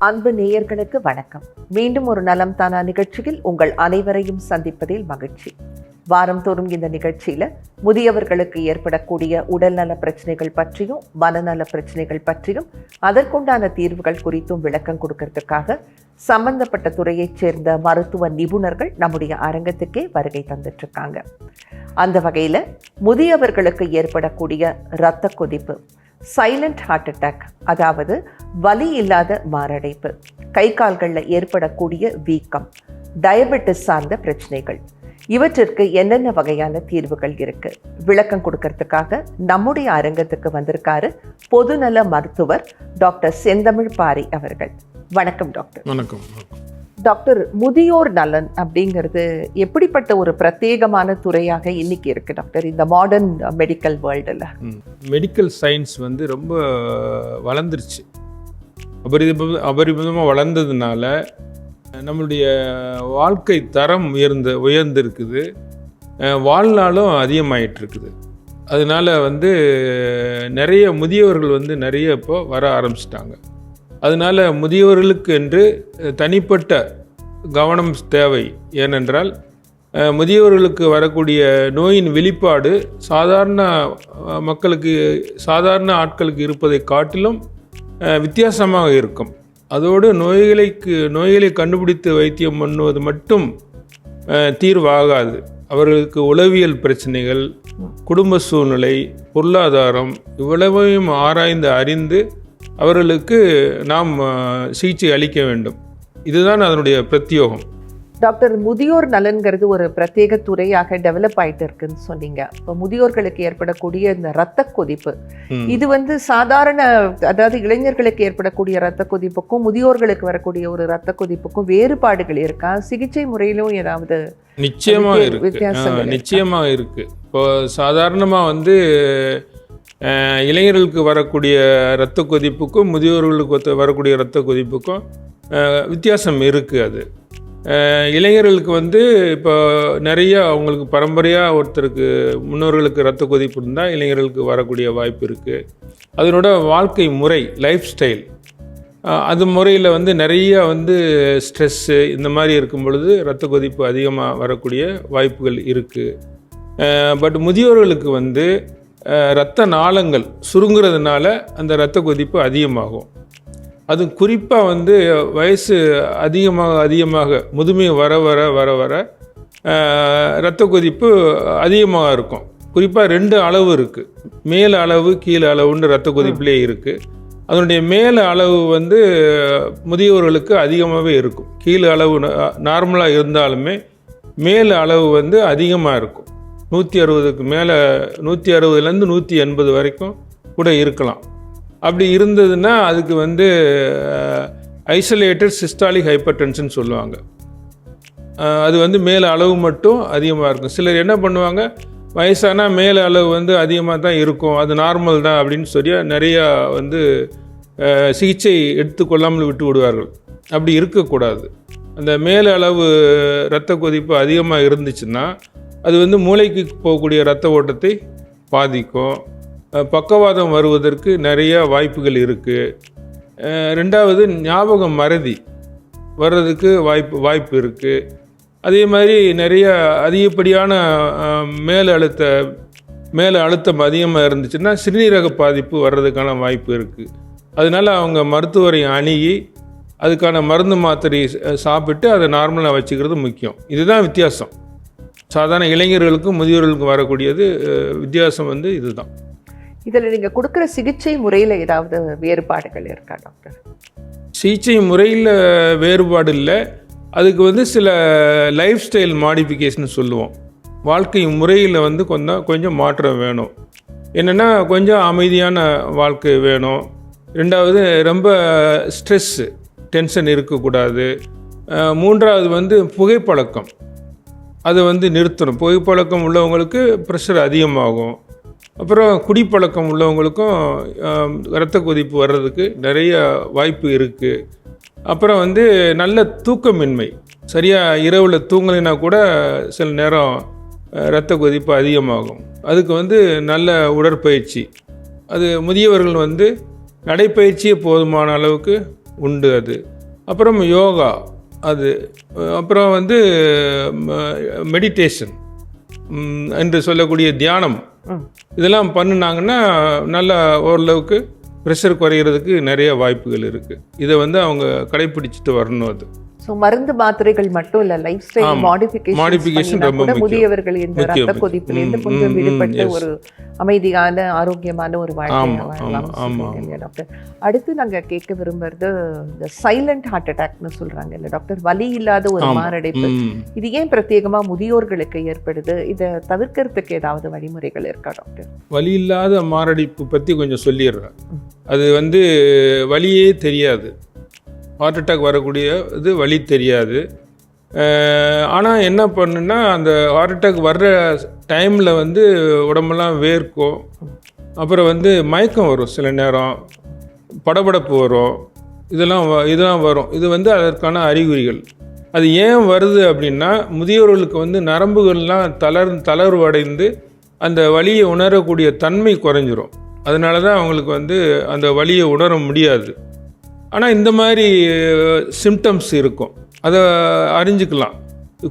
அன்பு நேயர்களுக்கு வணக்கம். மீண்டும் ஒரு நலம் தானா நிகழ்ச்சியில் உங்கள் அனைவரையும் சந்திப்பதில் மகிழ்ச்சி. வாரந்தோறும் இந்த நிகழ்ச்சியில முதியவர்களுக்கு ஏற்படக்கூடிய உடல்நல பிரச்சனைகள் பற்றியும் மனநல பிரச்சனைகள் பற்றியும் அதற்குண்டான தீர்வுகள் குறித்தும் விளக்கம் கொடுக்கறதுக்காக சம்பந்தப்பட்ட துறையைச் சேர்ந்த மருத்துவ நிபுணர்கள் நம்முடைய அரங்கத்துக்கே வருகை தந்துட்டு இருக்காங்க. அந்த வகையில முதியவர்களுக்கு ஏற்படக்கூடிய இரத்த கொதிப்பு, சைலண்ட் ஹார்ட் அட்டாக், அதாவது வலி இல்லாத மாரடைப்பு, கை கால்களில் ஏற்படக்கூடிய வீக்கம், டயபெட்டிஸ் சார்ந்த பிரச்சனைகள், இவற்றிற்கு என்னென்ன வகையான தீர்வுகள் இருக்கு விளக்கம் கொடுக்கறதுக்காக நம்முடைய அரங்கத்துக்கு வந்திருக்காரு பொதுநல மருத்துவர் டாக்டர் செந்தமிழ் பாரி அவர்கள். வணக்கம் டாக்டர். வணக்கம் டாக்டர். முதியோர் நலன் அப்படிங்கிறது எப்படிப்பட்ட ஒரு பிரத்யேகமான துறையாக இன்னைக்கு இருக்கு டாக்டர் இந்த மாடர்ன் மெடிக்கல் வேர்ல்டில்? மெடிக்கல் சயின்ஸ் ரொம்ப வளர்ந்துருச்சு. அபரிமிதமாக வளர்ந்ததுனால நம்மளுடைய வாழ்க்கை தரம் உயர்ந்திருக்குது, வாழ்நாளும் அதிகமாயிட்டு. அதனால நிறைய முதியவர்கள் நிறைய இப்போ வர ஆரம்பிச்சிட்டாங்க. அதனால் முதியவர்களுக்கு என்று தனிப்பட்ட கவனம் தேவை. ஏனென்றால் முதியவர்களுக்கு வரக்கூடிய நோயின் வெளிப்பாடு சாதாரண மக்களுக்கு, சாதாரண ஆட்களுக்கு இருப்பதை காட்டிலும் வித்தியாசமாக இருக்கும். அதோடு நோய்களை கண்டுபிடித்து வைத்தியம் பண்ணுவது மட்டும் தீர்வாகாது. அவர்களுக்கு உளவியல் பிரச்சனைகள், குடும்ப சூழ்நிலை, பொருளாதாரம் இவ்வளவையும் ஆராய்ந்து அறிந்து அவர்களுக்கு நாம் சிகிச்சை அளிக்க வேண்டும். இதுதான் அதனுடைய பிரத்யோகம். டாக்டர், முதியோர் நலன்கிறது ஒரு பிரத்யேக துறையாக டெவலப் ஆயிட்டு இருக்குன்னு சொன்னீங்க. இப்போ முதியோர்களுக்கு ஏற்படக்கூடிய இந்த இரத்த கொதிப்பு, இது சாதாரண, அதாவது இளைஞர்களுக்கு ஏற்படக்கூடிய இரத்த கொதிப்புக்கும் முதியோர்களுக்கு வரக்கூடிய ஒரு இரத்த கொதிப்புக்கும் வேறுபாடுகள் இருக்கா? சிகிச்சை முறையிலும் ஏதாவது? நிச்சயமாக இருக்கு. இப்போ சாதாரணமாக இளைஞர்களுக்கு வரக்கூடிய இரத்த கொதிப்புக்கும் முதியோர்களுக்கு வரக்கூடிய இரத்த கொதிப்புக்கும் வித்தியாசம் இருக்குது. அது இளைஞர்களுக்கு இப்போ நிறைய அவங்களுக்கு பரம்பரையாக ஒருத்தருக்கு முன்னோர்களுக்கு இரத்த கொதிப்பு இருந்தால் இளைஞர்களுக்கு வரக்கூடிய வாய்ப்பு இருக்குது. அதனோட வாழ்க்கை முறை, லைஃப் ஸ்டைல், அது முறையில் நிறைய ஸ்ட்ரெஸ்ஸு இந்த மாதிரி இருக்கும் பொழுது இரத்த கொதிப்பு அதிகமாக வரக்கூடிய வாய்ப்புகள் இருக்குது. பட் முதியோர்களுக்கு இரத்த நாளங்கள் சுருங்குறதுனால அந்த இரத்த கொதிப்பு அதிகமாகும். அது குறிப்பாக வயசு அதிகமாக முதுமை வர வர வர வர இரத்த கொதிப்பு அதிகமாக இருக்கும். குறிப்பாக 2 அளவு இருக்குது. மேல் அளவு, கீழ் அளவுன்னு இரத்த கொதிப்புலே இருக்குது. அதனுடைய மேல் அளவு முதியோர்களுக்கு அதிகமாகவே இருக்கும். கீழ் அளவு நார்மலாக இருந்தாலுமே மேல் அளவு அதிகமாக இருக்கும். 160க்கு மேலே, 160லேருந்து 180 வரைக்கும் கூட இருக்கலாம். அப்படி இருந்ததுன்னா அதுக்கு ஐசோலேட்டட் சிஸ்டாலிக் ஹைப்பர் டென்ஷன் சொல்லுவாங்க. அது மேல் அளவு மட்டும் அதிகமாக இருக்கும். சிலர் என்ன பண்ணுவாங்க, வயசானால் மேல் அளவு அதிகமாக தான் இருக்கும், அது நார்மல் தான் அப்படின்னு சொல்லி நிறையா சிகிச்சை எடுத்துக்கொள்ளாமல் விட்டு விடுவார்கள். அப்படி இருக்கக்கூடாது. அந்த மேல் அளவு இரத்த கொதிப்பு அதிகமாக இருந்துச்சுன்னா அது மூளைக்கு போகக்கூடிய இரத்த ஓட்டத்தை பாதிக்கும். பக்கவாதம் வருவதற்கு நிறைய வாய்ப்புகள் இருக்குது. 2வது, ஞாபகம் மறதி வர்றதுக்கு வாய்ப்பு இருக்குது. அதே மாதிரி நிறைய அதிகப்படியான மேல அழுத்தம் அதிகமாக இருந்துச்சுன்னா சிறுநீரக பாதிப்பு வர்றதுக்கான வாய்ப்பு இருக்குது. அதனால் அவங்க மருத்துவரை அணுகி அதுக்கான மருந்து மாத்திரை சாப்பிட்டு அதை நார்மலாக வச்சுக்கிறது முக்கியம். இதுதான் வித்தியாசம். சாதாரண இளைஞர்களுக்கும் முதியோர்களுக்கும் வரக்கூடியது வித்தியாசம் இதுதான். இதில் நீங்கள் கொடுக்குற சிகிச்சை முறையில் ஏதாவது வேறுபாடுகள் இருக்கா டாக்டர்? சிகிச்சை முறையில் வேறுபாடு இல்லை. அதுக்கு சில லைஃப் ஸ்டைல் மாடிஃபிகேஷன் சொல்லுவோம். வாழ்க்கை முறையில் கொஞ்சம் மாற்றம் வேணும். என்னென்னா, கொஞ்சம் அமைதியான வாழ்க்கை வேணும். 2வது, ரொம்ப ஸ்ட்ரெஸ்ஸு, டென்ஷன் இருக்கக்கூடாது. 3வது புகைப்பழக்கம், அதை நிறுத்தணும். புகைப்பழக்கம் உள்ளவங்களுக்கு ப்ரெஷர் அதிகமாகும். அப்புறம் குடிப்பழக்கம் உள்ளவங்களுக்கும் இரத்த கொதிப்பு வர்றதுக்கு நிறைய வாய்ப்பு இருக்குது. அப்புறம் நல்ல தூக்கமின்மை, சரியாக இரவில் தூங்கலைன்னா கூட சில நேரம் இரத்த கொதிப்பு அதிகமாகும். அதுக்கு நல்ல உடற்பயிற்சி, அது முதியவர்கள் நடைப்பயிற்சியே போதுமான அளவுக்கு உண்டு அது. அப்புறம் யோகா அது, அப்புறம் வந்து மெடிடேஷன் என்று சொல்லக்கூடிய தியானம், இதெல்லாம் பண்ணினாங்கன்னா நல்லா ஓரளவுக்கு ப்ரெஷர் குறையிறதுக்கு நிறைய வாய்ப்புகள் இருக்குது. இதை வந்து அவங்க கடைப்பிடிச்சிட்டு வரணும். அது ஸோ மருந்து மாத்திரைகள் மட்டும் இல்லை, லைஃப் ஸ்டைல் மாடிஃபிகேஷன் ரொம்ப முதியவர்கள் இந்த ரத்த கொதிப்பிலிருந்து கொஞ்சம் விடுபட்டு ஒரு அமைதியான ஆரோக்கியமான ஒரு வாழ்க்கை வாழலாம் டாக்டர். அடுத்து நாங்கள் கேட்க விரும்புறது இந்த சைலண்ட் ஹார்ட் அட்டாக்னு சொல்றாங்க இல்லை டாக்டர், வலி இல்லாத ஒரு மாரடைப்பு. இது ஏன் பிரத்யேகமா முதியோர்களுக்கு ஏற்படுது? இதை தவிர்க்கிறதுக்கு ஏதாவது வழிமுறைகள் இருக்கா டாக்டர்? வலி இல்லாத மாரடைப்பு பற்றி கொஞ்சம் சொல்லிடுறேன். அது வந்து வலியே தெரியாது. ஹார்ட் அட்டாக் வரக்கூடிய இது வலி தெரியாது. ஆனால் என்ன பண்ணுன்னா, அந்த ஹார்ட் அட்டாக் வர்ற டைமில் வந்து உடம்பெல்லாம் வேர்க்கும், அப்புறம் வந்து மயக்கம் வரும், சில நேரம் படபடப்பு வரும், இதெல்லாம் வரும். இது வந்து அதற்கான அறிகுறிகள். அது ஏன் வருது அப்படின்னா, முதியோர்களுக்கு வந்து நரம்புகள்லாம் தளர்வு அடைந்து அந்த வலியை உணரக்கூடிய தன்மை குறைஞ்சிரும். அதனால தான் அவங்களுக்கு வந்து அந்த வலியை உணர முடியாது. ஆனால் இந்த மாதிரி சிம்டம்ஸ் இருக்கும், அதை அறிஞ்சிக்கலாம்.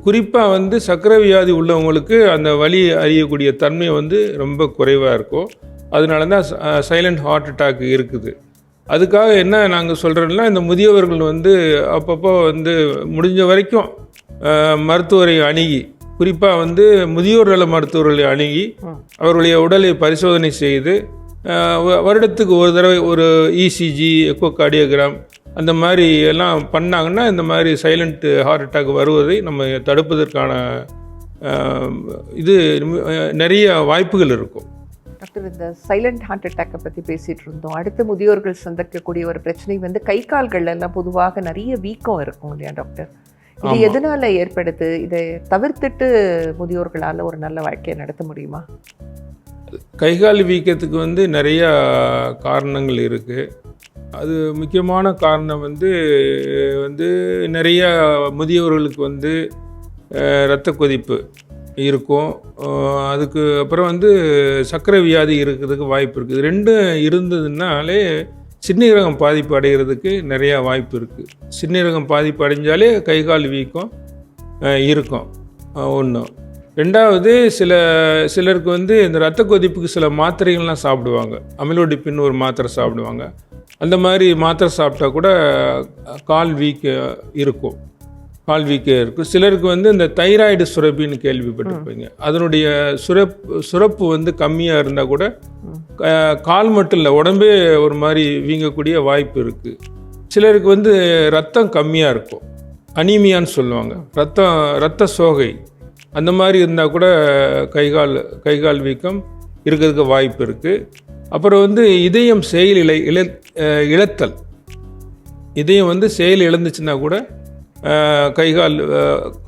குறிப்பாக வந்து சர்க்கரை வியாதி உள்ளவங்களுக்கு அந்த வலி அறியக்கூடிய தன்மை வந்து ரொம்ப குறைவாக இருக்கும். அதனால தான் சைலண்ட் ஹார்ட் அட்டாக் இருக்குது. அதுக்காக என்ன நாங்கள் சொல்கிறோம்னா, இந்த முதியவர்கள் வந்து அப்பப்போ வந்து முடிஞ்ச வரைக்கும் மருத்துவரை அணுகி, குறிப்பாக வந்து முதியோர் நல மருத்துவர்களை அணுகி அவர்களுடைய உடலை பரிசோதனை செய்து வருடத்துக்கு ஒரு தடவை ஒரு இசிஜி, எக்கோ கார்டியோகிராம் அந்த மாதிரி எல்லாம் பண்ணாங்கன்னா இந்த மாதிரி சைலண்ட் ஹார்ட் அட்டாக் வருவதை நம்ம தடுப்பதற்கான இது நிறைய வாய்ப்புகள் இருக்கும். டாக்டர், இந்த சைலண்ட் ஹார்ட் அட்டாக்கை பற்றி பேசிகிட்டு இருந்தோம். அடுத்து முதியோர்கள் சந்திக்கக்கூடிய ஒரு பிரச்சனை வந்து கை கால்கள் எல்லாம் பொதுவாக நிறைய வீக்கம் இருக்கும் இல்லையா டாக்டர்? இது எதனால ஏற்படுது? இதை தவிர்த்துட்டு முதியோர்களால் ஒரு நல்ல வாழ்க்கையை நடத்த முடியுமா? கைகால் வீக்கத்துக்கு வந்து நிறையா காரணங்கள் இருக்குது. அது முக்கியமான காரணம் வந்து நிறைய முதியவர்களுக்கு வந்து இரத்த கொதிப்பு இருக்கும். அதுக்கு அப்புறம் வந்து சர்க்கரை வியாதி இருக்கிறதுக்கு வாய்ப்பு இருக்குது. ரெண்டும் இருந்ததுனாலே சிறுநீரகம் பாதிப்பு அடைகிறதுக்கு நிறையா வாய்ப்பு இருக்குது. சிறுநீரகம் பாதிப்பு அடைஞ்சாலே கைகால் வீக்கம் இருக்கும் ஒன்று. ரெண்டாவது, சிலருக்கு வந்து இந்த இரத்த கொதிப்புக்கு சில மாத்திரைகள்லாம் சாப்பிடுவாங்க. அமிலோடிப்பின்னு ஒரு மாத்திரை சாப்பிடுவாங்க. அந்த மாதிரி மாத்திரை சாப்பிட்டா கூட கால் இருக்கும். சிலருக்கு வந்து இந்த தைராய்டு சுரப்பின்னு கேள்விப்பட்டிருப்பீங்க. அதனுடைய சுரப்பு வந்து கம்மியாக இருந்தால் கூட கால் மட்டும் இல்லை, உடம்பே ஒரு மாதிரி வீங்கக்கூடிய வாய்ப்பு இருக்குது. சிலருக்கு வந்து ரத்தம் கம்மியாக இருக்கும், அனீமியான்னு சொல்லுவாங்க, ரத்த சோகை, அந்த மாதிரி இருந்தால் கூட கைகால் வீக்கம் இருக்கிறதுக்கு வாய்ப்பு இருக்குது. அப்புறம் வந்து இதயம் செயல் இழத்தல், இதயம் வந்து செயல் இழந்துச்சுன்னா கூட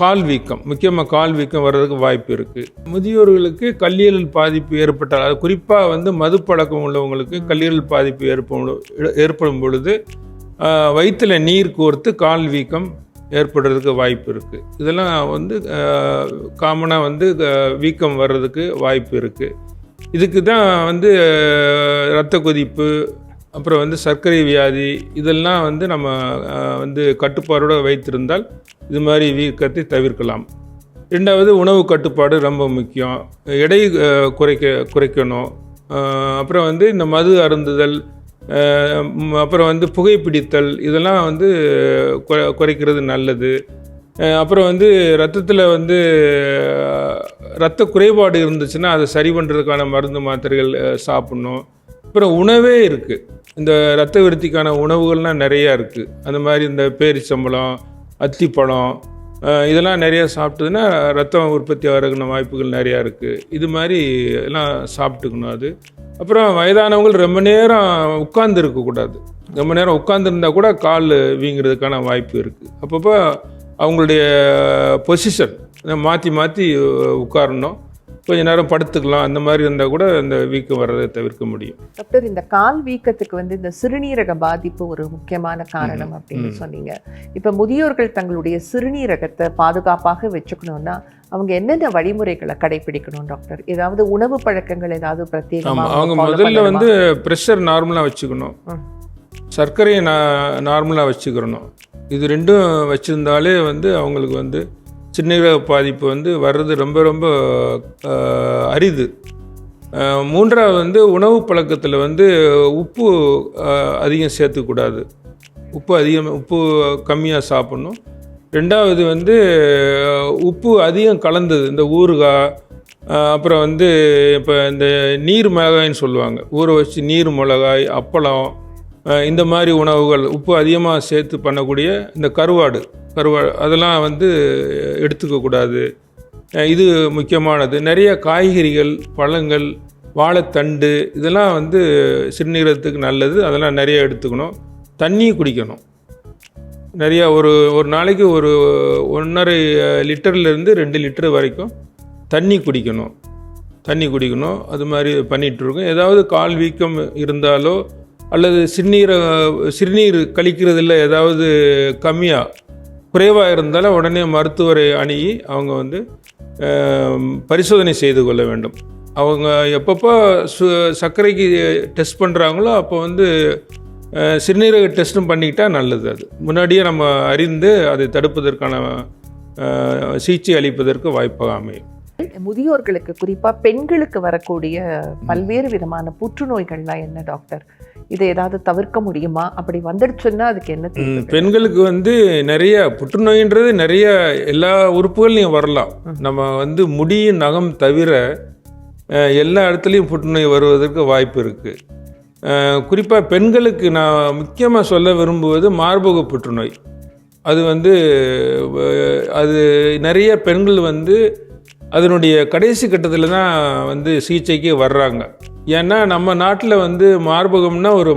கால் வீக்கம், முக்கியமாக கால் வீக்கம் வர்றதுக்கு வாய்ப்பு இருக்குது. முதியோர்களுக்கு கல்லீரல் பாதிப்பு ஏற்பட்டால், அது குறிப்பாக வந்து மதுப்பழக்கம் உள்ளவங்களுக்கு கல்லீரல் பாதிப்பு ஏற்படும் பொழுது வயிற்றில் நீர் கோர்த்து கால் வீக்கம் ஏற்படுறதுக்கு வாய்ப்பு இருக்குது. இதெல்லாம் வந்து காமனாக வந்து வீக்கம் வர்றதுக்கு வாய்ப்பு இருக்குது. இதுக்கு தான் வந்து இரத்த கொதிப்பு, அப்புறம் வந்து சர்க்கரை வியாதி, இதெல்லாம் வந்து நம்ம வந்து கட்டுப்பாடோடு வைத்திருந்தால் இது மாதிரி வீக்கத்தை தவிர்க்கலாம். ரெண்டாவது, உணவு கட்டுப்பாடு ரொம்ப முக்கியம். எடை குறைக்கணும். அப்புறம் வந்து இந்த மது அருந்துதல், அப்புறம் வந்து புகைப்பிடித்தல், இதெல்லாம் வந்து குறைக்கிறது நல்லது. அப்புறம் வந்து ரத்தத்தில் வந்து இரத்த குறைபாடு இருந்துச்சுன்னா அதை சரி பண்ணுறதுக்கான மருந்து மாத்திரைகள் சாப்பிட்ணும். அப்புறம் உணவே இருக்குது, இந்த இரத்த விருத்திக்கான உணவுகள்லாம் நிறையா இருக்குது. அந்த மாதிரி இந்த பேரிச்சம்பழம், அத்திப்பழம், இதெல்லாம் நிறையா சாப்பிட்டதுன்னா ரத்தம் உற்பத்தி ஆகிறதுக்கான வாய்ப்புகள் நிறையா இருக்குது. இது மாதிரி எல்லாம் சாப்பிட்டுக்கணும். அது அப்புறம் வயதானவங்க ரொம்ப நேரம் உட்கார்ந்து இருக்கக்கூடாது. ரொம்ப நேரம் உட்கார்ந்துருந்தால் கூட கால் வீங்கிறதுக்கான வாய்ப்பு இருக்குது. அப்பப்போ அவங்களுடைய பொசிஷன் மாற்றி உட்காரணும், கொஞ்சம் நேரம் படுத்துக்கலாம். அந்த மாதிரி இருந்தால் கூட இந்த வீக்கம் வர்றதை தவிர்க்க முடியும். டாக்டர், இந்த கால் வீக்கத்துக்கு வந்து இந்த சிறுநீரக பாதிப்பு ஒரு முக்கியமான காரணம் அப்படின்னு சொன்னீங்க. இப்போ முதியோர்கள் தங்களுடைய சிறுநீரகத்தை பாதுகாப்பாக வச்சுக்கணும்னா அவங்க என்னென்ன வழிமுறைகளை கடைபிடிக்கணும் டாக்டர்? ஏதாவது உணவு பழக்கங்கள் ஏதாவது பிரத்யேகமாக? அவங்க முதல்ல வந்து ப்ரெஷர் நார்மலாக வச்சுக்கணும். சர்க்கரையை நார்மலாக வச்சுக்கிறணும். இது ரெண்டும் வச்சுருந்தாலே வந்து அவங்களுக்கு வந்து சிறுநீரக பாதிப்பு வந்து வர்றது ரொம்ப ரொம்ப அரிது. மூன்றாவது வந்து உணவு பழக்கத்தில் வந்து உப்பு அதிகம் சேர்த்துக்கூடாது. உப்பு கம்மியாக சாப்பிட்ணும். ரெண்டாவது வந்து உப்பு அதிகம் கலந்தது, இந்த ஊறுகாய், அப்புறம் வந்து இப்போ இந்த நீர் மிளகாய்ன்னு சொல்லுவாங்க, ஊற வச்சு நீர் மிளகாய், அப்பளம், இந்த மாதிரி உணவுகள் உப்பு அதிகமாக சேர்த்து பண்ணக்கூடிய இந்த கருவாடு அதெல்லாம் வந்து எடுத்துக்கக்கூடாது. இது முக்கியமானது. நிறைய காய்கறிகள், பழங்கள், வாழைத்தண்டு இதெல்லாம் வந்து சிறுநீரகத்துக்கு நல்லது. அதெல்லாம் நிறைய எடுத்துக்கணும். தண்ணி குடிக்கணும் நிறையா. ஒரு நாளைக்கு ஒரு 1.5 லிட்டர்லேருந்து 2 லிட்டர் வரைக்கும் தண்ணி குடிக்கணும். அது மாதிரி பண்ணிகிட்ருக்கோம். ஏதாவது கால் வீக்கம் இருந்தாலோ அல்லது சிறுநீர் கழிக்கிறதுல ஏதாவது குறைவாக இருந்தாலும் உடனே மருத்துவரை அணுகி அவங்க வந்து பரிசோதனை செய்து கொள்ள வேண்டும். அவங்க எப்பப்போ சர்க்கரைக்கு டெஸ்ட் பண்ணுறாங்களோ அப்போ வந்து சிறுநீரக டெஸ்ட்டும் பண்ணிக்கிட்டால் நல்லது. அது முன்னாடியே நம்ம அறிந்து அதை தடுப்பதற்கான சிகிச்சை அளிப்பதற்கு வாய்ப்பாக அமையும். முதியோர்களுக்கு, குறிப்பாக பெண்களுக்கு வரக்கூடிய பல்வேறு விதமான புற்றுநோய்கள்லாம் என்ன டாக்டர்? இதை ஏதாவது தவிர்க்க முடியுமா? அப்படி வந்துடுச்சுன்னா அதுக்கு என்ன? பெண்களுக்கு வந்து நிறைய புற்றுநோயின்றது நிறைய எல்லா உறுப்புகள்லையும் வரலாம். நம்ம வந்து முடி, நகம் தவிர எல்லா இடத்துலையும் புற்றுநோய் வருவதற்கு வாய்ப்பு இருக்குது. குறிப்பாக பெண்களுக்கு நான் முக்கியமாக சொல்ல விரும்புவது மார்பக புற்றுநோய். அது வந்து நிறைய பெண்கள் வந்து அதனுடைய கடைசி கட்டத்தில் தான் வந்து சிகிச்சைக்கு வர்றாங்க. ஏன்னா நம்ம நாட்டில் வந்து மார்பகம்னா ஒரு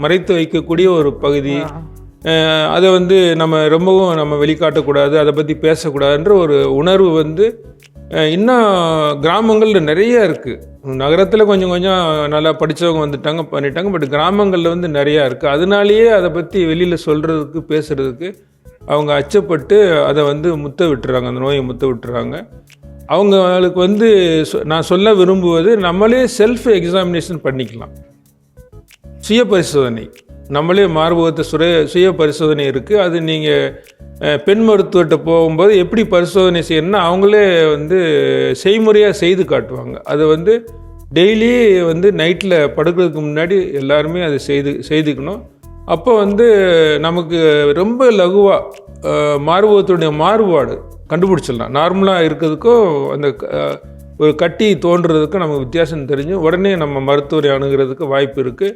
மறைத்து வைக்கக்கூடிய ஒரு பகுதி. அதை வந்து நம்ம வெளிக்காட்டக்கூடாது, அதை பற்றி பேசக்கூடாதுன்ற ஒரு உணர்வு வந்து இன்னும் கிராமங்களில் நிறைய இருக்குது. நகரத்தில் கொஞ்சம் நல்லா படித்தவங்க பண்ணிட்டாங்க. பட் கிராமங்களில் வந்து நிறையா இருக்குது. அதனாலேயே அதை பற்றி வெளியில் சொல்கிறதுக்கு, பேசுகிறதுக்கு அவங்க அச்சப்பட்டு அதை வந்து அந்த நோயை முத்த விட்டுறாங்க. அவங்களுக்கு வந்து நான் சொல்ல விரும்புவது, நம்மளே செல்ஃப் எக்ஸாமினேஷன் பண்ணிக்கலாம். சுய பரிசோதனை, நம்மளே மார்பகத்தை சுய பரிசோதனை இருக்குது. அது நீங்கள் பெண் மருத்துவர்கிட்ட போகும்போது எப்படி பரிசோதனை செய்யணும்னா அவங்களே வந்து செய்முறையாக செய்து காட்டுவாங்க. அது வந்து டெய்லி வந்து நைட்டில் படுக்கிறதுக்கு முன்னாடி எல்லாருமே அதை செய்துக்கணும். அப்போ வந்து நமக்கு ரொம்ப லகுவாக மார்பகத்துடைய மாறுபாடு கண்டுபிடிச்சிடலாம். நார்மலாக இருக்கிறதுக்கும் அந்த ஒரு கட்டி தோன்றுறதுக்கும் நமக்கு வித்தியாசம் தெரிஞ்சு உடனே நம்ம மருத்துவரை அணுகிறதுக்கு வாய்ப்பு இருக்குது.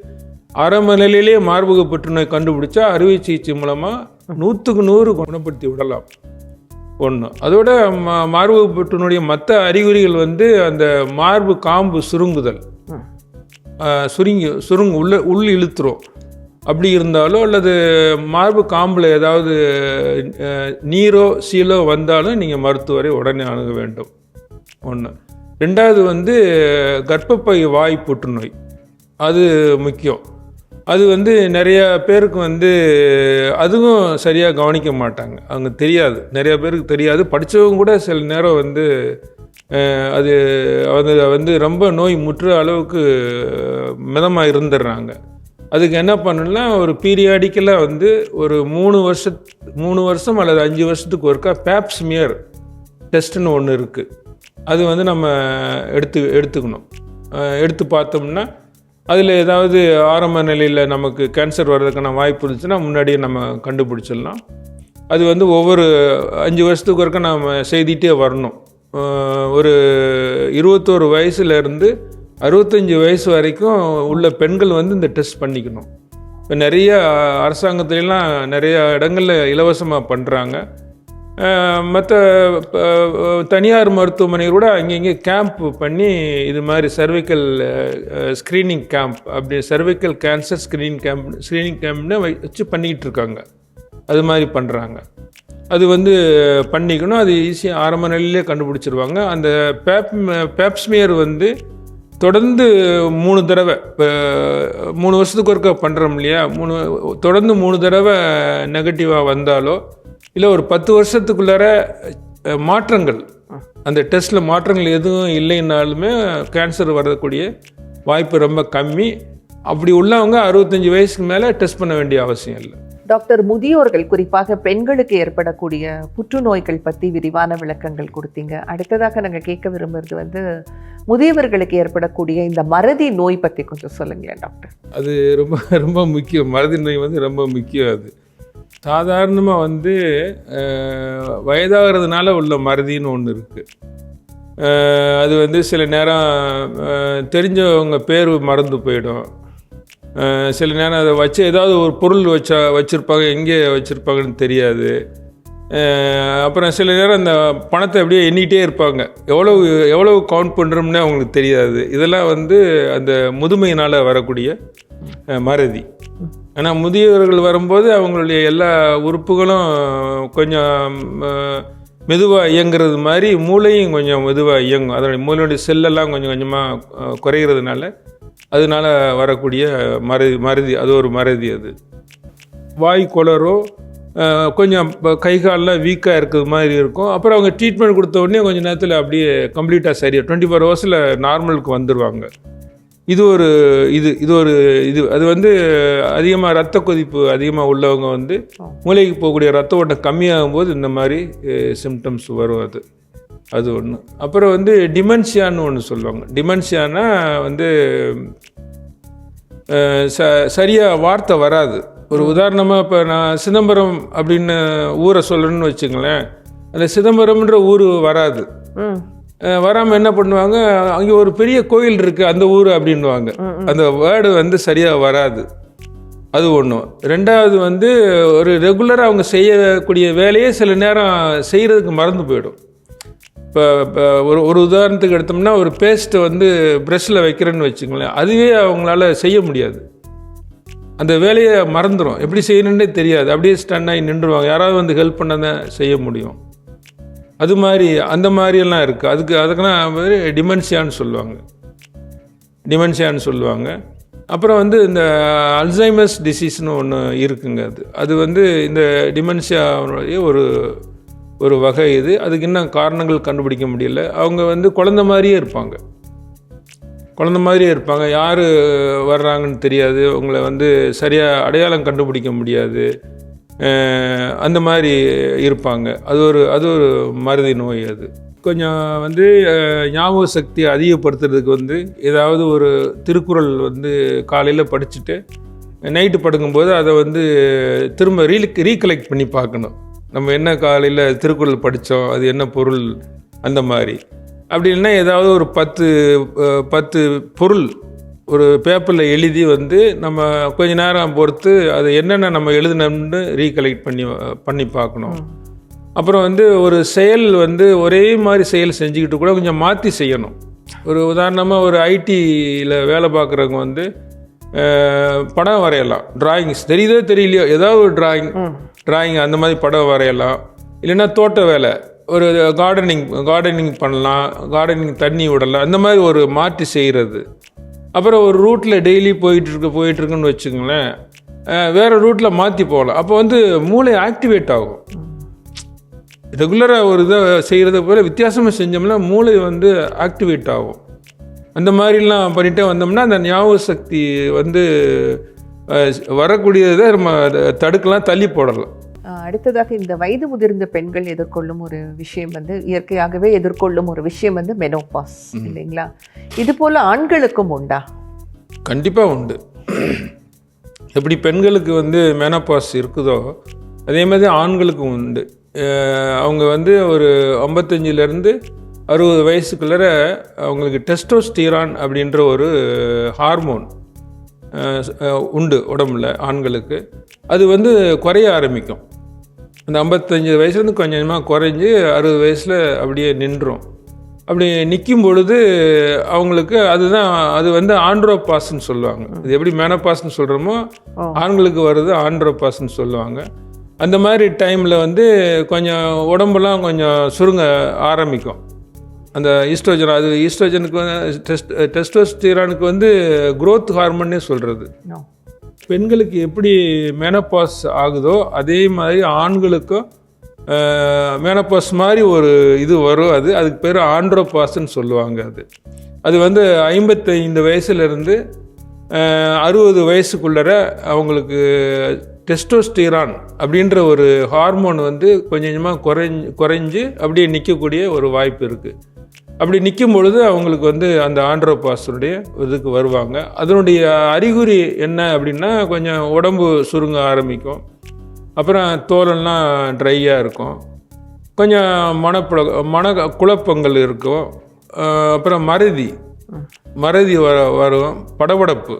ஆரம்ப நிலையிலேயே மார்பக புற்றுநோய் கண்டுபிடிச்சா அறுவை சிகிச்சை மூலமாக 100க்கு 100 குணப்படுத்தி விடலாம். ஒன்று. அதோட மார்பக புற்றுநோயுடைய மற்ற அறிகுறிகள் வந்து அந்த மார்பு காம்பு சுருங்குதல், உள் இழுத்துரும். அப்படி இருந்தாலோ அல்லது மார்பு காம்பில் ஏதாவது நீரோ சீலோ வந்தாலும் நீங்கள் மருத்துவரை உடனே அணுக வேண்டும். ஒன்று. ரெண்டாவது வந்து கர்ப்பப்பை வாய் புற்றுநோய், அது முக்கியம். அது வந்து நிறையா பேருக்கு வந்து அதுவும் சரியாக கவனிக்க மாட்டாங்க. அவங்க தெரியாது, நிறையா பேருக்கு தெரியாது. படித்தவங்க கூட சில நேரம் வந்து அது வந்து ரொம்ப நோய் முற்ற அளவுக்கு மிதமாக இருந்துடுறாங்க. அதுக்கு என்ன பண்ணணும்னா ஒரு பீரியாடிக்கலாக வந்து ஒரு 3 வருஷம் அல்லது 5 வருஷத்துக்கு ஒருக்கா பேப்ஸ்மியர் டெஸ்ட்டுன்னு ஒன்று இருக்குது. அது வந்து நம்ம எடுத்துக்கணும். எடுத்து பார்த்தோம்னா அதில் ஏதாவது ஆரம்ப நிலையில் நமக்கு கேன்சர் வர்றதுக்கான வாய்ப்பு இருந்துச்சுன்னா முன்னாடியே நம்ம கண்டுபிடிச்சிடலாம். அது வந்து ஒவ்வொரு 5 வருஷத்துக்கு ஒருக்கா நம்ம செய்துகிட்டே வரணும். ஒரு 21 வயசுலேருந்து 65 வயசு வரைக்கும் உள்ள பெண்கள் வந்து இந்த டெஸ்ட் பண்ணிக்கணும். இப்போ நிறைய அரசாங்கத்துலாம் நிறைய இடங்களில் இலவசமாக பண்ணுறாங்க. மற்ற தனியார் மருத்துவமனை கூட அங்கங்கே கேம்ப் பண்ணி இது மாதிரி சர்வைக்கல் ஸ்க்ரீனிங் கேம்ப், அப்படி சர்வைக்கல் கேன்சர் ஸ்க்ரீனிங் கேம்ப்னு வச்சு பண்ணிக்கிட்டு இருக்காங்க. அது மாதிரி பண்ணுறாங்க. அது வந்து பண்ணிக்கணும். அது ஈஸியாக ஆரம்ப நிலையிலே கண்டுபிடிச்சிருவாங்க. அந்த பேப்ஸ்மியர் வந்து தொடர்ந்து 3 தடவை, இப்போ 3 வருஷத்துக்கு ஒருக்கா பண்ணுறோம் இல்லையா, தொடர்ந்து 3 தடவை நெகட்டிவாக வந்தாலோ இல்லை ஒரு 10 வருஷத்துக்குள்ளார மாற்றங்கள், அந்த டெஸ்ட்டில் மாற்றங்கள் எதுவும் இல்லைன்னாலுமே கேன்சர் வரக்கூடிய வாய்ப்பு ரொம்ப கம்மி. அப்படி உள்ளவங்க 65 வயசுக்கு மேலே டெஸ்ட் பண்ண வேண்டிய அவசியம் இல்லை. டாக்டர், முதியோர்கள் குறிப்பாக பெண்களுக்கு ஏற்படக்கூடிய புற்றுநோய்கள் பற்றி விரிவான விளக்கங்கள் கொடுத்தீங்க. அடுத்ததாக நாங்கள் கேட்க விரும்புறது முதியவர்களுக்கு ஏற்படக்கூடிய இந்த மறதி நோய் பற்றி கொஞ்சம் சொல்லுங்களேன் டாக்டர். அது ரொம்ப ரொம்ப முக்கியம். மறதி நோய் ரொம்ப முக்கியம். அது சாதாரணமாக வயதாகிறதுனால உள்ள மறதின்னு ஒன்று இருக்குது. அது சில நேரம் தெரிஞ்சவங்க பேர் மறந்து போயிடும். சில நேரம் அதை வச்சு ஏதாவது ஒரு பொருள் வச்சுருப்பாங்க, எங்கே வச்சுருப்பாங்கன்னு தெரியாது. அப்புறம் சில நேரம் அந்த பணத்தை அப்படியே எண்ணிகிட்டே இருப்பாங்க, எவ்வளவு கவுண்ட் பண்ணுறோம்னே அவங்களுக்கு தெரியாது. இதெல்லாம் அந்த முதுமையினால் வரக்கூடிய மறதி. ஆனால் முதியவர்கள் வரும்போது அவங்களுடைய எல்லா உறுப்புகளும் கொஞ்சம் மெதுவாக இயங்குறது மாதிரி மூளையும் கொஞ்சம் மெதுவாக இயங்கும். அதனுடைய மூளையுடைய செல்லெல்லாம் கொஞ்சம் கொஞ்சமாக குறைகிறதுனால அதனால வரக்கூடிய மறதி அது ஒரு மறதி. அது வாய் கொளரோ கொஞ்சம் கை காலெலாம் வீக்காக இருக்கிறது மாதிரி இருக்கும். அப்புறம் அவங்க ட்ரீட்மெண்ட் கொடுத்த உடனே கொஞ்சம் நேரத்தில் அப்படியே கம்ப்ளீட்டாக சரியாக 24 ஹவர்ஸில் நார்மலுக்கு வந்துடுவாங்க. இது அது அதிகமாக ரத்த கொதிப்பு அதிகமாக உள்ளவங்க மூளைக்கு போகக்கூடிய ரத்த ஓட்டம் கம்மியாகும் போது இந்த மாதிரி சிம்டம்ஸ் வரும். அது ஒன்று. அப்புறம் டிமென்ஷியான்னு ஒன்று சொல்லுவாங்க. டிமென்ஷியானா சரியாக வார்த்தை வராது. ஒரு உதாரணமாக இப்போ நான் சிதம்பரம் அப்படின்னு ஊரை சொல்கிறேன்னு வச்சுங்களேன், அந்த சிதம்பரம்ன்ற ஊர் வராது. வராமல் என்ன பண்ணுவாங்க, அங்கே ஒரு பெரிய கோயில் இருக்குது அந்த ஊர் அப்படின்வாங்க. அந்த வேர்டு சரியாக வராது. அது ஒன்று. ரெண்டாவது ஒரு ரெகுலராக அவங்க செய்யக்கூடிய வேலையே சில நேரம் செய்கிறதுக்கு மறந்து போயிடும். இப்போ ஒரு உதாரணத்துக்கு எடுத்தோம்னா, ஒரு பேஸ்ட்டை ப்ரெஷ்ஷில் வைக்கிறேன்னு வச்சுங்களேன், அதுவே அவங்களால செய்ய முடியாது. அந்த வேலையை மறந்துடும், எப்படி செய்யணுன்னே தெரியாது, அப்படியே ஸ்டன் ஆகி நின்றுவாங்க. யாராவது ஹெல்ப் பண்ண தான் செய்ய முடியும். அது மாதிரி அந்த மாதிரியெல்லாம் இருக்குது. அதுக்கெல்லாம் டிமென்ஷியான்னு சொல்லுவாங்க. அப்புறம் இந்த அல்சைமர்ஸ் டிசீஸ்னு ஒன்று இருக்குங்க. அது இந்த டிமென்ஷியாவுடைய ஒரு வகை. அதுக்கு இன்னும் காரணங்கள் கண்டுபிடிக்க முடியல. அவங்க குழந்த மாதிரியே இருப்பாங்க. யார் வர்றாங்கன்னு தெரியாது. அவங்கள சரியாக அடையாளம் கண்டுபிடிக்க முடியாது. அந்த மாதிரி இருப்பாங்க. அது ஒரு மறதி நோய். அது கொஞ்சம் ஞாபக சக்தியை அதிகப்படுத்துறதுக்கு ஏதாவது ஒரு திருக்குறள் காலையில் படிச்சுட்டு நைட்டு படுக்கும்போது அதை திரும்ப ரீகலெக்ட் பண்ணி பார்க்கணும். நம்ம என்ன காலையில் திருக்குறள் படித்தோம், அது என்ன பொருள், அந்த மாதிரி. அப்படி இல்லைன்னா ஏதாவது ஒரு 10 பொருள் ஒரு பேப்பரில் எழுதி நம்ம கொஞ்ச நேரம் பொறுத்து அது என்னென்ன நம்ம எழுதினோம்னு ரீகலெக்ட் பண்ணி பார்க்கணும். அப்புறம் ஒரு செயல் ஒரே மாதிரி செயல் செஞ்சுக்கிட்டு கூட கொஞ்சம் மாற்றி செய்யணும். ஒரு உதாரணமாக ஒரு ஐடியில் வேலை பார்க்குறவங்க படம் வரையலாம். டிராயிங்ஸ் தெரியுதோ தெரியலையோ ஏதாவது ஒரு டிராயிங் அந்த மாதிரி படம் வரையலாம். இல்லைன்னா தோட்ட வேலை, ஒரு கார்டனிங் பண்ணலாம், கார்டனிங் தண்ணி விடலாம், அந்த மாதிரி ஒரு மாற்றி செய்கிறது. அப்புறம் ஒரு ரூட்டில் டெய்லி போயிட்டுருக்குன்னு வச்சுக்கோங்களேன், வேறு ரூட்டில் மாற்றி போகலாம். அப்போ மூளை ஆக்டிவேட் ஆகும். ரெகுலராக ஒரு இதை செய்கிறத போல வித்தியாசமாக செஞ்சோம்னா மூளை ஆக்டிவேட் ஆகும். அந்த மாதிரிலாம் பண்ணிகிட்டே வந்தோம்னா அந்த ஞாபக சக்தி வரக்கூடியதை நம்ம தடுக்கலாம், தள்ளி போடலாம். அடுத்ததாக இந்த வயது முதிர்ந்த பெண்கள் எதிர்கொள்ளும் ஒரு விஷயம் இயற்கையாகவே எதிர்கொள்ளும் ஒரு விஷயம் மெனோபாஸ் இல்லைங்களா? இது போல் ஆண்களுக்கும் உண்டா? கண்டிப்பாக உண்டு. எப்படி பெண்களுக்கு மெனோபாஸ் இருக்குதோ அதே மாதிரி ஆண்களுக்கும் உண்டு. அவங்க ஒரு 55லேருந்து 60 வயசுக்குள்ளே அவங்களுக்கு டெஸ்டோஸ்டிரான் அப்படின்ற ஒரு ஹார்மோன் உண்டு உடம்புல ஆண்களுக்கு. அது குறைய ஆரம்பிக்கும். அந்த 55 வயசுலேருந்து கொஞ்சமாக குறைஞ்சி 60 வயசில் அப்படியே நின்றும். அப்படி நிற்கும் பொழுது அவங்களுக்கு அது ஆண்ட்ரோபாஸ்ன்னு சொல்லுவாங்க. இது எப்படி மெனோபாஸ்ன்னு சொல்கிறோமோ ஆண்களுக்கு வருது ஆண்ட்ரோபாஸ்ன்னு சொல்லுவாங்க. அந்த மாதிரி டைமில் கொஞ்சம் உடம்பெல்லாம் கொஞ்சம் சுருங்க ஆரம்பிக்கும். அந்த ஈஸ்ட்ரோஜன், அது ஈஸ்ட்ரோஜனுக்கு டெஸ்டோஸ்டிரானுக்கு குரோத் ஹார்மோன்னே சொல்கிறது. பெண்களுக்கு எப்படி மெனோபாஸ் ஆகுதோ அதே மாதிரி ஆண்களுக்கும் மெனோபாஸ் மாதிரி ஒரு இது வரும். அதுக்கு பேர் ஆண்ட்ரோபாஸ்ன்னு சொல்லுவாங்க. அது 55 வயசுலேருந்து 60 வயசுக்குள்ளர அவங்களுக்கு டெஸ்டோஸ்டிரான் அப்படின்ற ஒரு ஹார்மோன் வந்து கொஞ்சம் கொஞ்சமாக குறைஞ்சு அப்படியே நிற்கக்கூடிய ஒரு வாய்ப்பு இருக்குது. அப்படி நிற்கும் பொழுது அவங்களுக்கு வந்து அந்த ஆண்ட்ரோபாஸுடைய இதுக்கு வருவாங்க. அதனுடைய அறிகுறி என்ன அப்படின்னா கொஞ்சம் உடம்பு சுருங்க ஆரம்பிக்கும், அப்புறம் தோலெல்லாம் ட்ரையாக இருக்கும், கொஞ்சம் மன குழப்பங்கள் இருக்கும், அப்புறம் மறதி வரும், படபடப்பு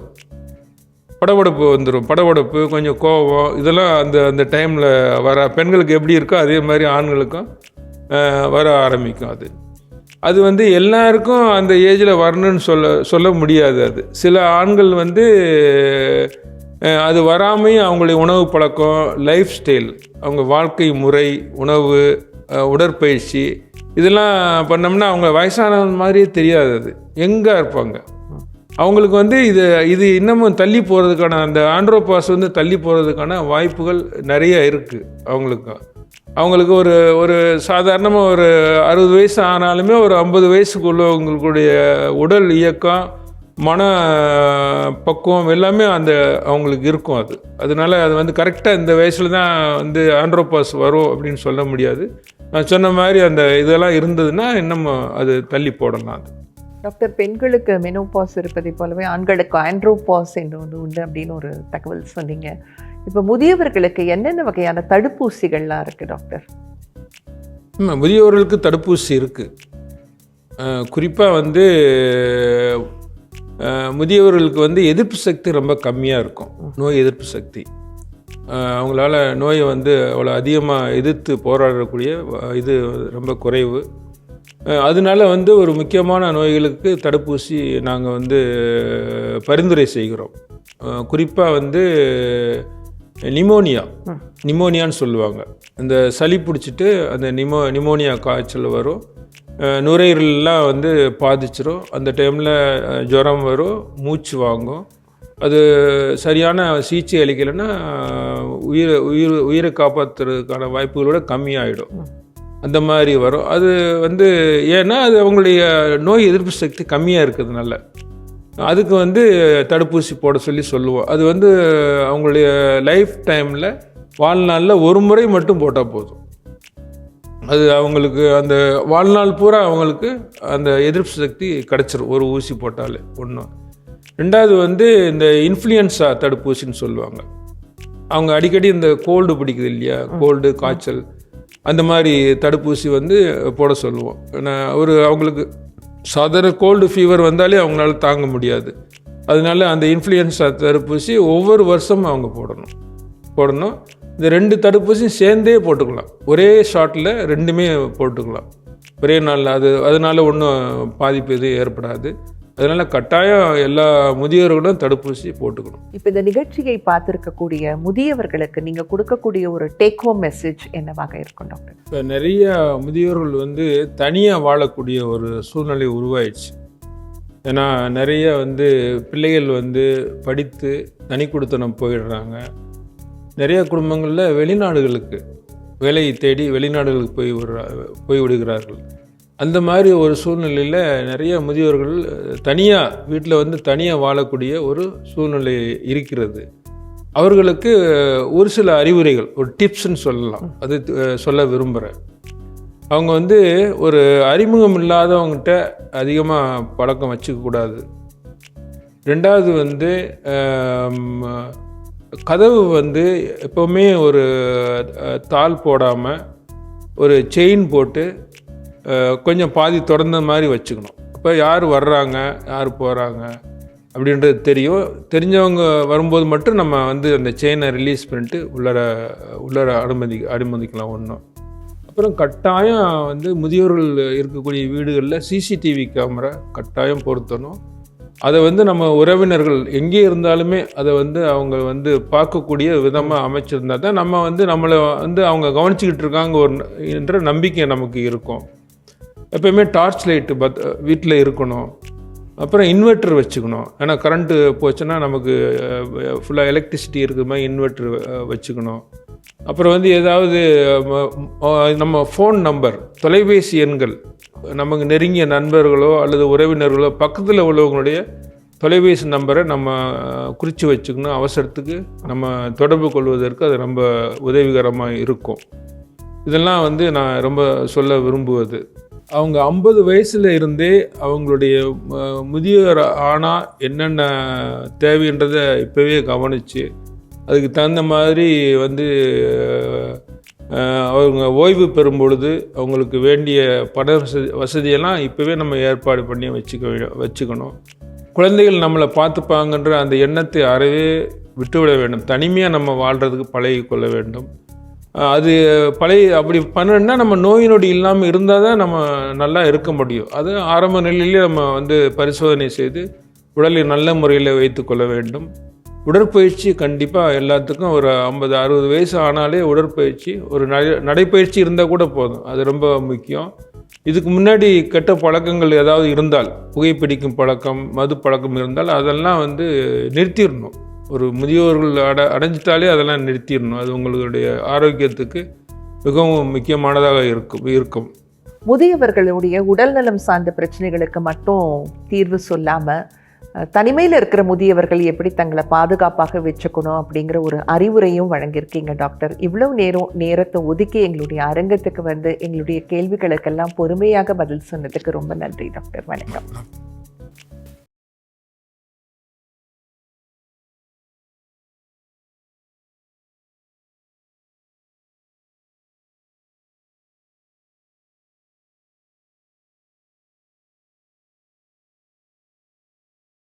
வந்துடும், படபடப்பு கொஞ்சம் கோபம், இதெல்லாம் அந்த டைமில் பெண்களுக்கு எப்படி இருக்கோ அதே மாதிரி ஆண்களுக்கும் வர ஆரம்பிக்கும். அது வந்து எல்லாருக்கும் அந்த ஏஜில் வரணும்னு சொல்ல முடியாது. அது சில ஆண்கள் வந்து அது வராமையும் அவங்களுடைய உணவு பழக்கம், லைஃப் ஸ்டைல், அவங்க வாழ்க்கை முறை, உணவு, உடற்பயிற்சி இதெல்லாம் பண்ணோம்னா அவங்க வயசானவங்க மாதிரியே தெரியாது. அது எங்கே இருப்பாங்க. அவங்களுக்கு வந்து இது இன்னமும் தள்ளி போகிறதுக்கான அந்த ஆண்ட்ரோபாஸ் வந்து தள்ளி போகிறதுக்கான வாய்ப்புகள் நிறைய இருக்குது. அவங்களுக்கு ஒரு சாதாரணமாக ஒரு 60 வயசு ஆனாலுமே ஒரு 50 வயசுக்குள்ளவங்களுடைய உடல் இயக்கம், மன பக்குவம் எல்லாமே அவங்களுக்கு இருக்கும். அதனால அது வந்து கரெக்டாக இந்த வயசில் தான் வந்து ஆண்ட்ரோபாஸ் வரும் அப்படின்னு சொல்ல முடியாது. நான் சொன்ன மாதிரி இதெல்லாம் இருந்ததுன்னா இன்னும் அது தள்ளி போடலாம். டாக்டர், பெண்களுக்கு மெனோபாஸ் இருப்பதை போலவே ஆண்களுக்கு ஆண்ட்ரோபாஸ் என்று ஒன்று உண்டு அப்படின்னு ஒரு தகவல் சொன்னீங்க. இப்போ முதியவர்களுக்கு என்னென்ன வகையான தடுப்பூசிகள்லாம் இருக்குது டாக்டர்? முதியவர்களுக்கு தடுப்பூசி இருக்குது. குறிப்பாக வந்து முதியவர்களுக்கு வந்து எதிர்ப்பு சக்தி ரொம்ப கம்மியாக இருக்கும், நோய் எதிர்ப்பு சக்தி. அவங்களால நோயை வந்து அவ்வளோ அதிகமாக எதிர்த்து போராடக்கூடிய இது ரொம்ப குறைவு. அதனால வந்து ஒரு முக்கியமான நோய்களுக்கு தடுப்பூசி நாங்கள் வந்து பரிந்துரை செய்கிறோம். குறிப்பாக வந்து நிமோனியான்னு சொல்லுவாங்க. இந்த சளி பிடிச்சிட்டு அந்த நிமோனியா காய்ச்சல் வரும், நுரையீரல்லாம் வந்து பாதிச்சிடும். அந்த டைமில் ஜுரம் வரும், மூச்சு வாங்கும். அது சரியான சிகிச்சை அளிக்கலைன்னா உயிரை காப்பாற்றுறதுக்கான வாய்ப்புகளோட கம்மியாயிடும். அந்த மாதிரி வரும். அது வந்து ஏன்னா அது அவங்களுடைய நோய் எதிர்ப்பு சக்தி கம்மியாக இருக்கிறதுனால அதுக்கு வந்து தடுப்பூசி போட சொல்லுவோம். அது வந்து அவங்களுடைய லைஃப் டைமில் வாழ்நாளில் ஒரு முறை மட்டும் போட்டால் போதும். அது அவங்களுக்கு அந்த வாழ்நாள் பூரா அவங்களுக்கு அந்த எதிர்ப்பு சக்தி கிடச்சிரும் ஒரு ஊசி போட்டாலே. ஒன்று. ரெண்டாவது வந்து இந்த இன்ஃப்ளூயன்ஸா தடுப்பூசின்னு சொல்லுவாங்க. அவங்க அடிக்கடி இந்த கோல்டு பிடிக்குது இல்லையா, கோல்டு காய்ச்சல், அந்த மாதிரி தடுப்பூசி வந்து போட சொல்லுவோம். அவங்களுக்கு சாதாரண கோல்டு ஃபீவர் வந்தாலே அவங்களால தாங்க முடியாது. அதனால அந்த இன்ஃப்ளூயன்ஸா தடுப்பூசி ஒவ்வொரு வருஷமும் அவங்க போடணும். இந்த 2 தடுப்பூசியும் சேர்ந்தே போட்டுக்கலாம், ஒரே ஷாட்டில் 2மே போட்டுக்கலாம் ஒரே நாளில். அதனால ஒன்றும் பாதிப்பு எதுவும் ஏற்படாது. அதனால் கட்டாயம் எல்லா முதியோர்களும் தடுப்பூசி போட்டுக்கணும். இப்போ இந்த நிகழ்ச்சியை பார்த்துருக்கக்கூடிய முதியவர்களுக்கு நீங்கள் கொடுக்கக்கூடிய ஒரு டேக் ஹோம் மெசேஜ் என்னவாக இருக்கும் டாக்டர்? இப்போ நிறைய முதியோர்கள் வந்து தனியாக வாழக்கூடிய ஒரு சூழ்நிலை உருவாயிடுச்சு. ஏன்னா நிறைய வந்து பிள்ளைகள் வந்து படித்து தனி குடித்தனம் போயிடுறாங்க. நிறைய குடும்பங்களில் வெளிநாடுகளுக்கு வேலையை தேடி வெளிநாடுகளுக்கு போய் விடுகிறார்கள். அந்த மாதிரி ஒரு சூழ்நிலையில் நிறைய முதியோர்கள் வீட்டில் வந்து தனியாக வாழக்கூடிய ஒரு சூழ்நிலை இருக்கிறது. அவர்களுக்கு ஒரு சில அறிவுரைகள், ஒரு டிப்ஸ்ன்னு சொல்லலாம், அது சொல்ல விரும்புகிறேன். அவங்க வந்து ஒரு அறிமுகம் இல்லாதவங்ககிட்ட அதிகமாக பழக்கம் வச்சுக்கக்கூடாது. ரெண்டாவது வந்து கதவு வந்து எப்போவுமே ஒரு தாள் போடாமல் ஒரு செயின் போட்டு கொஞ்சம் பாதி திறந்த மாதிரி வச்சுக்கணும். அப்போ யார் வர்றாங்க யார் போகிறாங்க அப்படின்றது தெரிஞ்சவங்க வரும்போது மட்டும் நம்ம வந்து அந்த செயினை ரிலீஸ் பண்ணிட்டு உள்ளர அனுமதிக்கலாம். ஒன்றும். அப்புறம் கட்டாயம் வந்து முதியோர்கள் இருக்கக்கூடிய வீடுகளில் சிசிடிவி கேமரா கட்டாயம் பொருத்தணும். அதை வந்து நம்ம உறவினர்கள் எங்கே இருந்தாலுமே அதை வந்து அவங்க வந்து பார்க்கக்கூடிய விதமாக அமைச்சிருந்தா தான் நம்ம வந்து நம்மளை வந்து அவங்க கவனிச்சிக்கிட்டு இருக்காங்க என்ற நம்பிக்கை நமக்கு இருக்கும். எப்போயுமே டார்ச் லைட்டு வீட்டில் இருக்கணும். அப்புறம் இன்வெர்ட்டர் வச்சுக்கணும். ஏன்னா கரண்ட்டு போச்சுன்னா நமக்கு ஃபுல்லாக எலக்ட்ரிசிட்டி இருக்கிற மாதிரி இன்வெர்ட்டர் வச்சுக்கணும். அப்புறம் வந்து ஏதாவது நம்ம ஃபோன் நம்பர், தொலைபேசி எண்கள், நமக்கு நெருங்கிய நண்பர்களோ அல்லது உறவினர்களோ பக்கத்தில் உள்ளவங்களுடைய தொலைபேசி நம்பரை நம்ம குறித்து வச்சுக்கணும். அவசரத்துக்கு நம்ம தொடர்பு கொள்வதற்கு அது ரொம்ப உதவிகரமாக இருக்கும். இதெல்லாம் வந்து நான் ரொம்ப சொல்ல விரும்புவது. அவங்க 50 வயசில் இருந்தே அவங்களுடைய முதியோர் ஆனால் என்னென்ன தேவைன்றதை இப்போவே கவனித்து அதுக்கு தகுந்த மாதிரி வந்து அவங்க ஓய்வு பெறும் பொழுது அவங்களுக்கு வேண்டிய பண வசதியெல்லாம் இப்போவே நம்ம ஏற்பாடு பண்ணி வச்சுக்கணும். குழந்தைகள் நம்மளை பார்த்துப்பாங்கன்ற அந்த எண்ணத்தை அறவே விட்டுவிட வேண்டும். தனிமையாக நம்ம வாழ்கிறதுக்கு பழகி கொள்ள வேண்டும். அது அப்படி பண்ணணுன்னா நம்ம நோய் நொடி இல்லாமல் இருந்தால் தான் நம்ம நல்லா இருக்க முடியும். அது ஆரம்ப நிலையிலே நம்ம வந்து பரிசோதனை செய்து உடலை நல்ல முறையில் வைத்து கொள்ள வேண்டும். உடற்பயிற்சி கண்டிப்பாக எல்லாத்துக்கும் ஒரு 50-60 வயசு ஆனாலே உடற்பயிற்சி, ஒரு நடைப்பயிற்சி இருந்தால் கூட போதும். அது ரொம்ப முக்கியம். இதுக்கு முன்னாடி கெட்ட பழக்கங்கள் ஏதாவது இருந்தால், புகைப்பிடிக்கும் பழக்கம், மது பழக்கம் இருந்தால் அதெல்லாம் வந்து நிறுத்திடணும். ஒரு முதியோர்கள் அடைஞ்சிட்டாலே அதெல்லாம் நிறுத்திடணும். அது உங்களுடைய ஆரோக்கியத்துக்கு மிகவும் முக்கியமானதாக இருக்கும். முதியவர்களுடைய உடல்நலம் சார்ந்த பிரச்சனைகளுக்கு மட்டும் தீர்வு சொல்லாமல் தனிமையில் இருக்கிற முதியவர்கள் எப்படி தங்களை பாதுகாப்பாக வச்சுக்கணும் அப்படிங்கிற ஒரு அறிவுரையும் வழங்கியிருக்கீங்க டாக்டர். இவ்வளவு நேரத்தை ஒதுக்கி எங்களுடைய அரங்கத்துக்கு வந்து எங்களுடைய கேள்விகளுக்கெல்லாம் பொறுமையாக பதில் சொன்னதுக்கு ரொம்ப நன்றி டாக்டர். வணக்கம்.